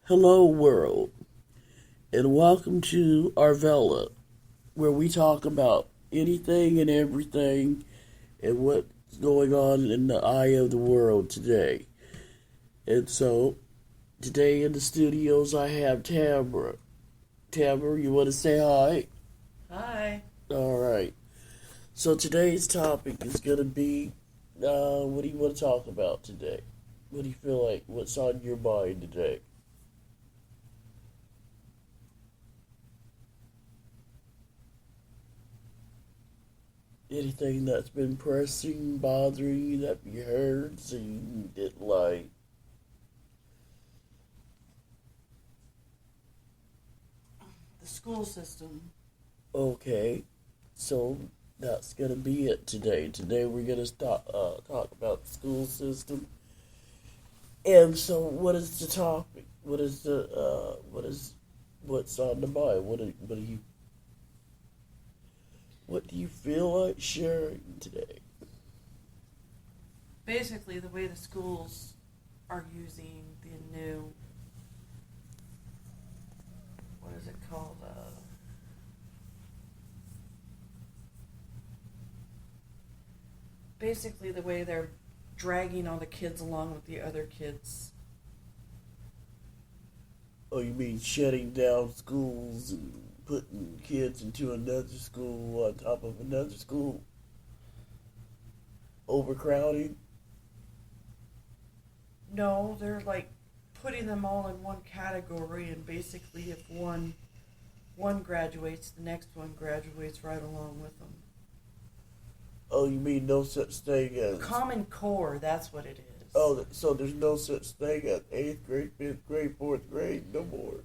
Hello, world, and welcome to Arvella, where we talk about anything and everything and what's going on in the eye of the world today. And so, today in the studios, I have Tamara. Tamara, you want to say hi? Hi. All right. So, today's topic is going to be what do you want to talk about today? What do you feel like? What's on your mind today? Anything that's been pressing, bothering you that you heard, seen, didn't like. The school system. Okay, so that's gonna be it today. Today we're gonna talk about the school system. And so, what is the topic? What's on the mind? What do you feel like sharing today? Basically, the way the schools are using the new, what is it called? Basically, the way they're dragging all the kids along with the other kids. Oh, you mean shutting down schools and putting kids into another school on top of another school? Overcrowding? No, they're like putting them all in one category, and basically, if one graduates, the next one graduates right along with them. Oh, you mean no such thing as. Common Core, that's what it is. Oh, so there's no such thing as 8th grade, 5th grade, 4th grade, no more.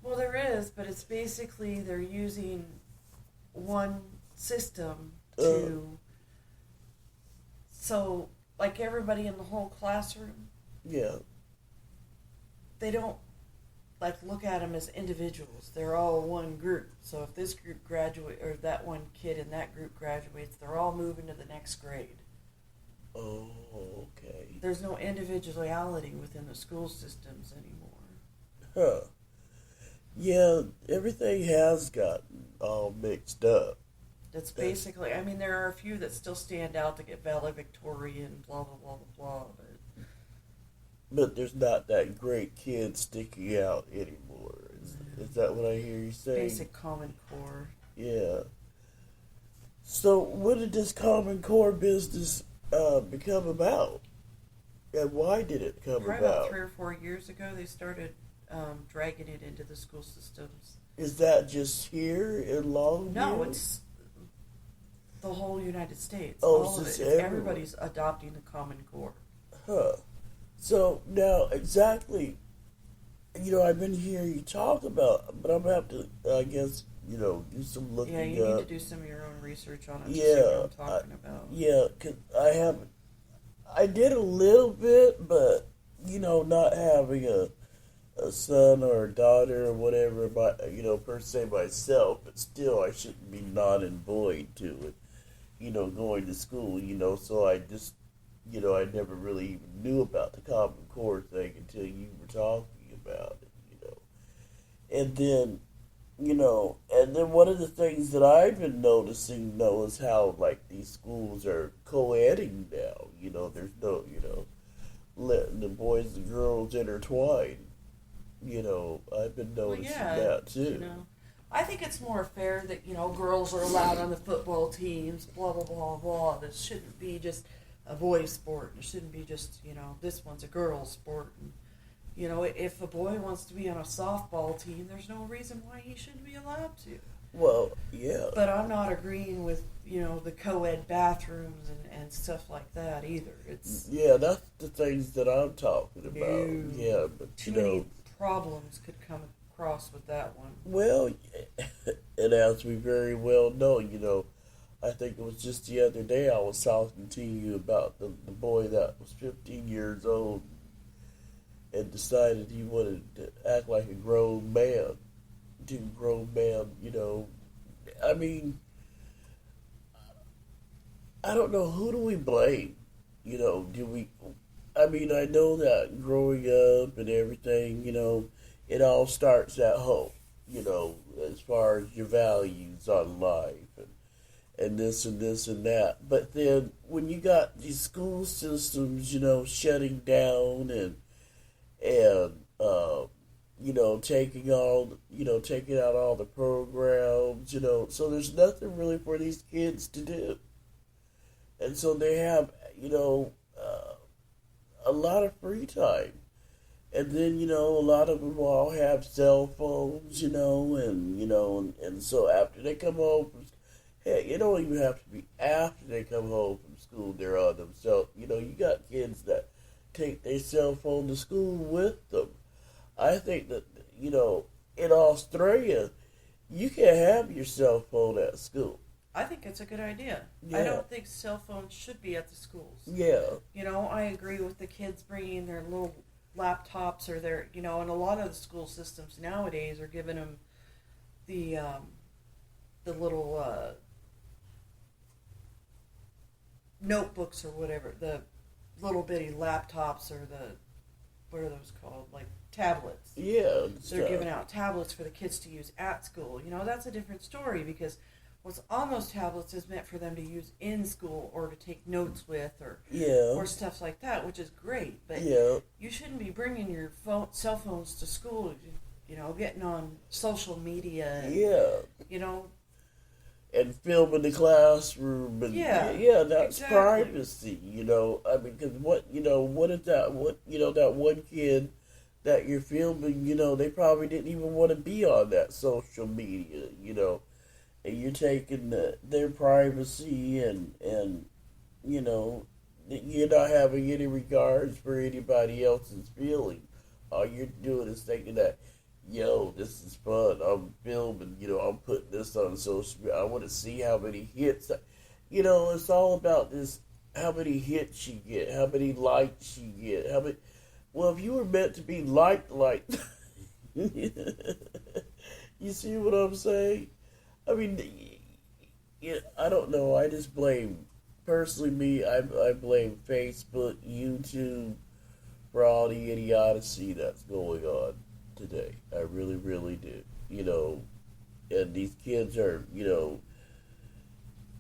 Well, there is, but it's basically they're using one system to. So, like everybody in the whole classroom, Yeah. they don't like look at them as individuals. They're all one group. So if this group graduate or that one kid in that group graduates, they're all moving to the next grade. Oh, okay. There's no individuality within the school systems anymore. Huh. Yeah, everything has gotten all mixed up. That's basically, I mean, there are a few that still stand out to get valedictorian, blah, blah, blah, blah, blah, But there's not that great kid sticking out anymore. Is that what I hear you saying? basic Common Core. Yeah. So, what did this Common Core business become about? And why did it come Probably about about? 3 or 4 years ago, they started dragging it into the school systems. Is that just here in Longview? No, it's the whole United States. Oh, all of it's it. everywhere. Everybody's adopting the Common Core. Huh. So now, exactly, I've been hearing you talk about, but I'm gonna have to, I guess, do some looking Yeah, you up. need to do some of your own research on it to see Yeah, what I'm talking about. Yeah, 'cause I did a little bit, but not having a son or a daughter or whatever, per se myself, but still, I shouldn't be non and void to it. Going to school. So I just, I never really even knew about the Common Core thing until you were talking about it. And then, one of the things that I've been noticing, though, is how, like, these schools are co-eding now. There's no, letting the boys and girls intertwine. I've been Well, noticing yeah, that, too. I think it's more fair that girls are allowed on the football teams. Blah blah blah blah. This shouldn't be just a boys' sport. It shouldn't be just this one's a girls' sport. And, if a boy wants to be on a softball team, there's no reason why he shouldn't be allowed to. Well, yeah. But I'm not agreeing with the co-ed bathrooms and stuff like that either. It's Yeah, that's the things that I'm talking about. No. Yeah, but too many problems could come across with that one. well, and as we very well know, I think it was just the other day I was talking to you about the boy that was 15 years old and decided he wanted to act like a grown man. I mean, I don't know, who do we blame? Do we? I mean, I know that growing up and everything, it all starts at home, as far as your values on life and this and this and that. But then when you got these school systems, shutting down and taking out all the programs, so there's nothing really for these kids to do. And so they have, a lot of free time. And then, a lot of them all have cell phones, and so after they come home from, heck, it don't even have to be after they come home from school, they're on themselves. You got kids that take their cell phone to school with them. I think that, in Australia, you can have your cell phone at school. I think it's a good idea. Yeah. I don't think cell phones should be at the schools. Yeah. I agree with the kids bringing their little laptops or their, and a lot of the school systems nowadays are giving them the little notebooks or whatever, the little bitty laptops or what are those called? Like tablets. Yeah. They're giving out tablets for the kids to use at school. That's a different story because what's on those tablets is meant for them to use in school or to take notes with or stuff like that, which is great. But you shouldn't be bringing your cell phones to school, getting on social media. And, and filming the classroom and that's exactly. privacy. Because what is that? That one kid that you're filming, they probably didn't even want to be on that social media, and you're taking their privacy and you're not having any regards for anybody else's feelings. All you're doing is thinking that, this is fun. I'm filming, I'm putting this on social media. I want to see how many hits. It's all about this, how many hits you get, how many likes you get, well, if you were meant to be liked, you see what I'm saying? I mean, I don't know. I just blame, personally me, I blame Facebook, YouTube for all the idiocy that's going on today. I really, really do. And these kids are,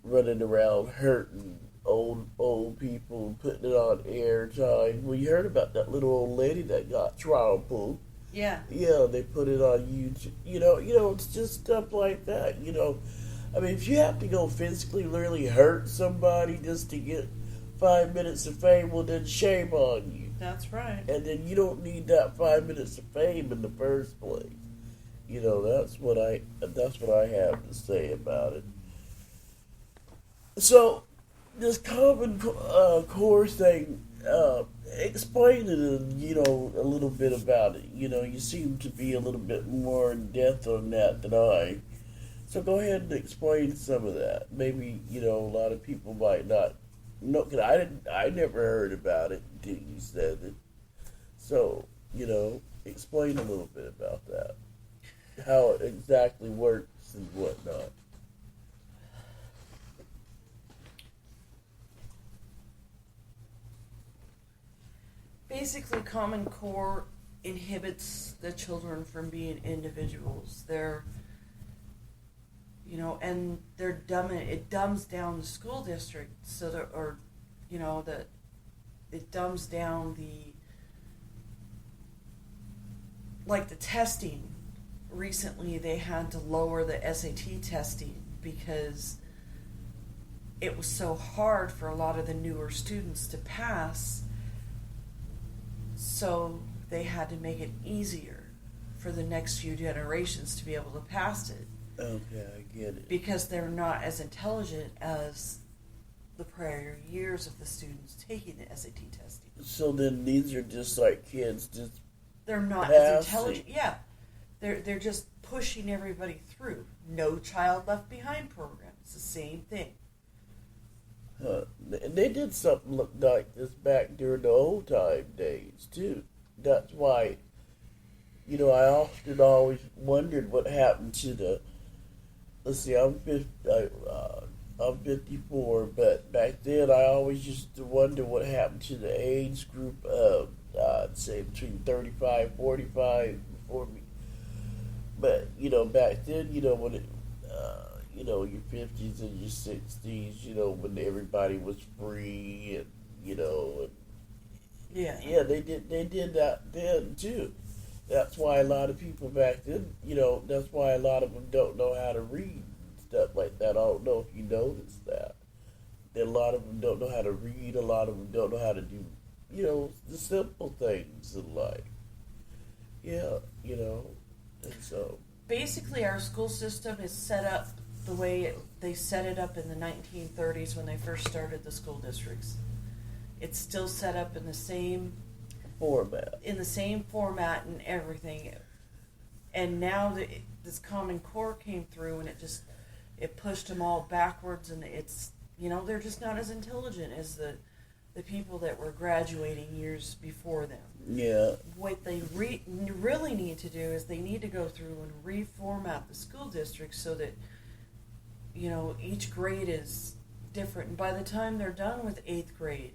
running around hurting old people, putting it on airtime. Well, you heard about that little old lady that got trampled. Yeah. Yeah, they put it on YouTube. It's just stuff like that. If you have to go physically, literally hurt somebody just to get 5 minutes of fame, well, then shame on you. That's right. And then you don't need that 5 minutes of fame in the first place. That's what I have to say about it. So, this Common Core thing, explain it, a little bit about it. You seem to be a little bit more in depth on that than I. So go ahead and explain some of that. Maybe, a lot of people might not know, because I never heard about it until you said it. So, explain a little bit about that. How it exactly works and whatnot. Basically, Common Core inhibits the children from being individuals. And it dumbs down the school district so that, that it dumbs down the testing. Recently, they had to lower the SAT testing because it was so hard for a lot of the newer students to pass. So they had to make it easier for the next few generations to be able to pass it. Okay, I get it. Because they're not as intelligent as the prior years of the students taking the SAT testing. So then these are just like kids just they're not passing. As intelligent. Yeah. They're just pushing everybody through. No Child Left Behind program. It's the same thing. They did something like this back during the old time days too. That's why, I often always wondered what happened to the. Let's see, I'm 54, but back then I always used to wonder what happened to the age group of, I'd say between 35, 45, before me. But back then, when it, your 50s and your 60s, when everybody was free, and yeah, they did that then too. That's why a lot of people back then, that's why a lot of them don't know how to read and stuff like that. I don't know if you noticed that. That a lot of them don't know how to read. A lot of them don't know how to do, the simple things in life. Yeah, and so. Basically, our school system is set up the way they set it up in the 1930s when they first started the school districts. It's still set up in the same format. And everything. And now this Common Core came through, and it pushed them all backwards, and it's, they're just not as intelligent as the people that were graduating years before them. Yeah. What they really need to do is they need to go through and reformat the school districts so that, each grade is different. And by the time they're done with 8th grade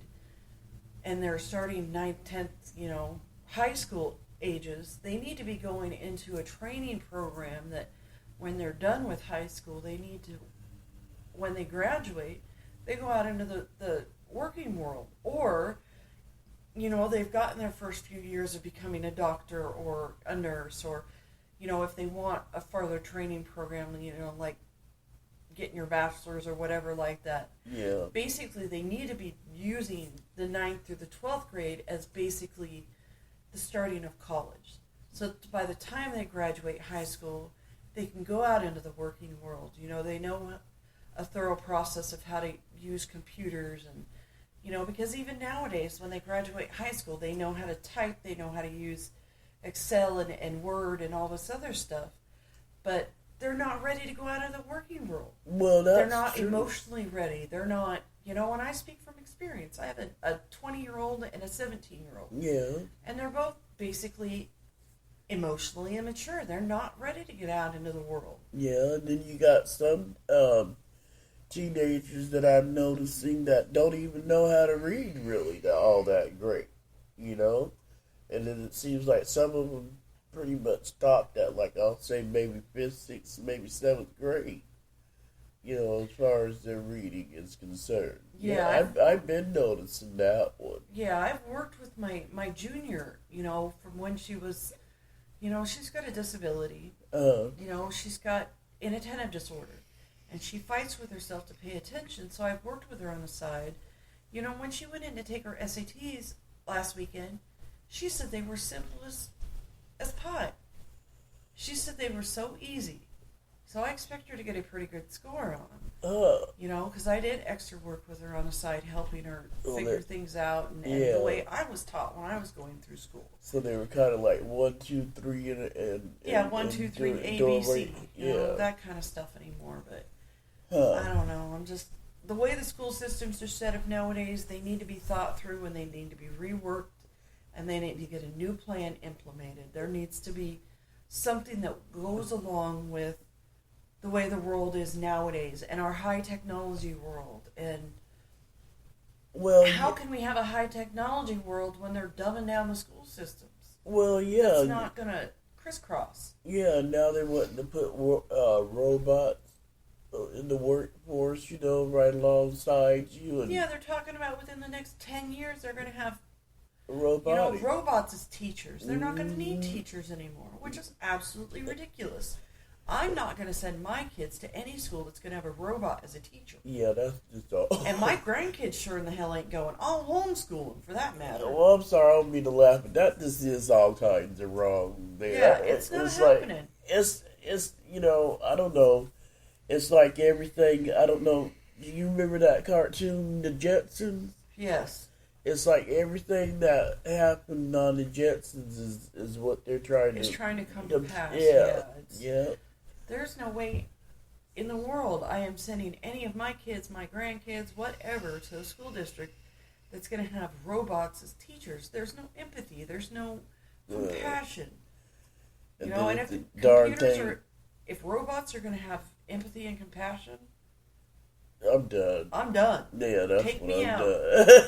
and they're starting 9th, 10th, high school ages, they need to be going into a training program that when they're done with high school, when they graduate, they go out into the working world. Or, they've gotten their first few years of becoming a doctor or a nurse, or, if they want a further training program, like getting your bachelor's or whatever like that. Yeah. Basically, they need to be using the 9th through the 12th grade as basically the starting of college. So by the time they graduate high school, they can go out into the working world. They know a thorough process of how to use computers, and because even nowadays when they graduate high school, they know how to type, they know how to use Excel and Word and all this other stuff, but they're not ready to go out into the working world. Well, that's they're not true. Emotionally ready. They're not, and I speak from experience. I have a 20-year-old and a 17-year-old. Yeah. And they're both basically emotionally immature. They're not ready to get out into the world. Yeah, and then you got some teenagers that I'm noticing that don't even know how to read really all that great, And then it seems like some of them pretty much stopped at, like, I'll say maybe 5th, 6th, maybe 7th grade, as far as their reading is concerned. Yeah, I've been noticing that one. Yeah, I've worked with my junior, from when she was, she's got a disability. She's got inattentive disorder, and she fights with herself to pay attention, so I've worked with her on the side. When she went in to take her SATs last weekend, she said they were simple as pie. She said they were so easy. So I expect her to get a pretty good score on them. Because I did extra work with her on the side, helping her figure things out, and the way I was taught when I was going through school. So they were kind of like 1, 2, 3, and 1, 2, 3, A, B, C. That kind of stuff anymore. But I don't know. I'm just, the way the school systems are set up nowadays, they need to be thought through, and they need to be reworked, and they need to get a new plan implemented. There needs to be something that goes along with the way the world is nowadays and our high technology world. And how can we have a high technology world when they're dumbing down the school systems? Well, yeah. It's not going to crisscross. Yeah, now they're wanting to put robots in the workforce, right alongside you. And they're talking about within the next 10 years they're going to have robots as teachers. They're not going to need teachers anymore, which is absolutely ridiculous. I'm not going to send my kids to any school that's going to have a robot as a teacher. Yeah, that's just all. And my grandkids sure in the hell ain't going. I'll homeschool them, for that matter. Well, I'm sorry, I don't mean to laugh, but that just is all kinds of wrong there. Yeah, it's not happening. Like, it's I don't know. It's like everything, I don't know. Do you remember that cartoon, The Jetsons? Yes. It's like everything that happened on The Jetsons is what they're trying to... It's trying to come to pass. Yeah. There's no way in the world I am sending any of my kids, my grandkids, whatever, to a school district that's going to have robots as teachers. There's no empathy. There's no compassion. And if robots are going to have empathy and compassion, I'm done. I'm done. Yeah, that's Take what me I'm out. done.